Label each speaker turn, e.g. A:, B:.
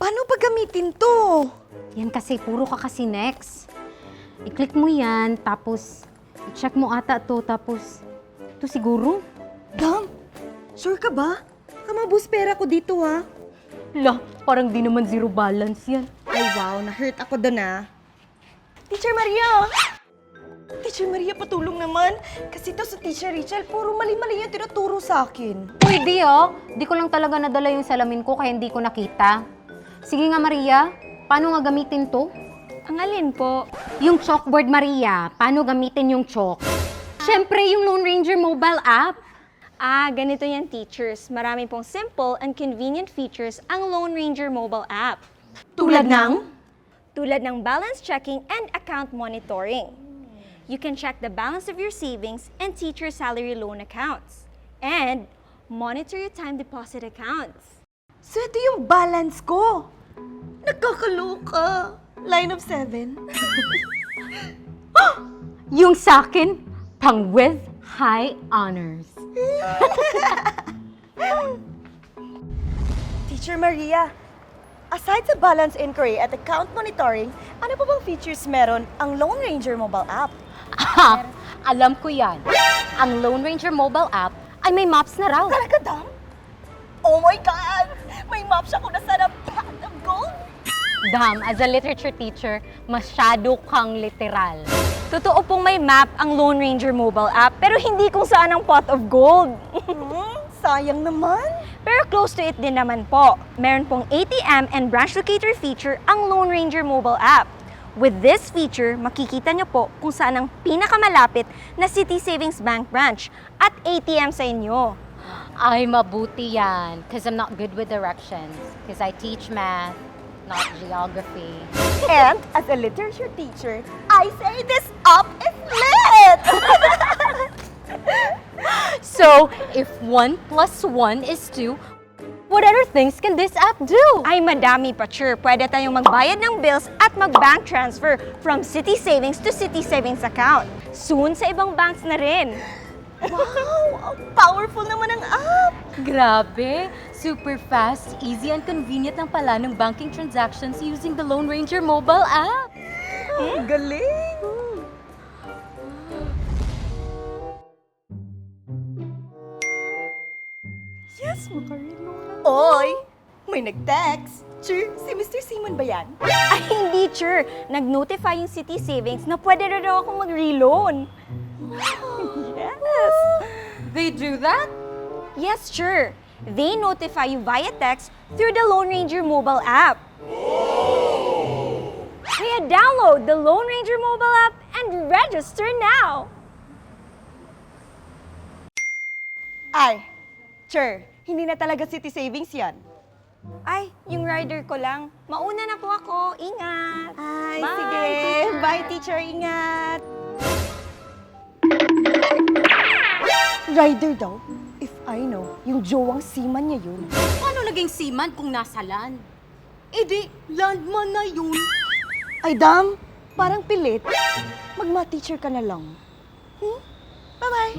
A: Paano ba gamitin to?
B: Yan kasi, puro ka kasi next. I-click mo yan, tapos i-check mo ata to, tapos ito siguro.
A: Dam, sure ka ba? Kamabos pera ko dito ha.
B: La, parang di naman zero balance yan.
A: Ay wow, na-hurt ako doon ah. Teacher Maria! Teacher Maria, patulong naman. Kasi to sa Teacher Ritchel, puro mali-mali yung tinuturo sa akin.
B: Pwede oh. Di ko lang talaga nadala yung salamin ko kaya hindi ko nakita. Sige nga Maria, paano nga gamitin to?
C: Ang alin po?
B: Yung chalkboard Maria, paano gamitin yung chalk? Siyempre yung Lone Ranger mobile app.
C: Ganito yan, teachers. Marami pong simple and convenient features ang Lone Ranger mobile app.
B: Tulad ng?
C: Tulad ng balance checking and account monitoring. You can check the balance of your savings and teacher salary loan accounts. And monitor your time deposit accounts.
A: So ito yung balance ko. Nagkakaloka. Line of 7.
B: Yung sakin, pang with high honors.
A: Teacher Maria, aside sa balance inquiry at account monitoring, ano pa bang features meron ang Lone Ranger mobile app?
B: Alam ko yan. Ang Lone Ranger mobile app ay may maps na raw.
A: Talaga, Dam? Oh my God! May maps ako na sana pot of gold!
B: Dam, as a literature teacher, masyado kang literal.
C: Totoo pong may map ang Lone Ranger mobile app, pero hindi kung saan ang pot of gold.
A: Sayang naman.
C: Pero close to it din naman po. Meron pong ATM and branch locator feature ang Lone Ranger mobile app. With this feature, makikita nyo po kung saan ang pinakamalapit na CitySavings Bank branch at ATM sa inyo.
B: Ay, mabuti yan. Because I'm not good with directions. Because I teach math, not geography.
A: And as a literature teacher, I say this app is lit!
B: So, if 1 plus 1 is 2, what other things can this app do?
C: Ay, madami pa, sure. Pwede tayong magbayad ng bills at mag-bank transfer from CitySavings to CitySavings account. Soon sa ibang banks na rin.
A: Wow! Ang powerful naman ang app!
B: Grabe! Super fast, easy, and convenient lang pala ng banking transactions using the Lone Ranger mobile app.
A: Ang galing! Yes, makarino ka. Oy! May nag-text. Sure, si Mr. Simon ba yan?
C: Ay, hindi, sure. Nag-notify yung CitySavings na pwede na daw akong mag-reloan.
A: Yes!
B: They do that?
C: Yes, sure. They notify you via text through the Lone Ranger mobile app. Kaya download the Lone Ranger mobile app and register now.
A: Ay, sure, hindi na talaga CitySavings yan.
C: Ay, yung rider ko lang. Mauna na po ako. Ingat.
A: Ay,
C: Bye,
A: sige.
C: teacher.
A: Bye, teacher. Ingat. Rider daw? If I know, yung jowang seaman niya yun.
B: Paano naging seaman kung nasa land? Eh di, landman na yun.
A: Ay, Dam, parang pilit. Magma-teacher ka na lang. Bye-bye.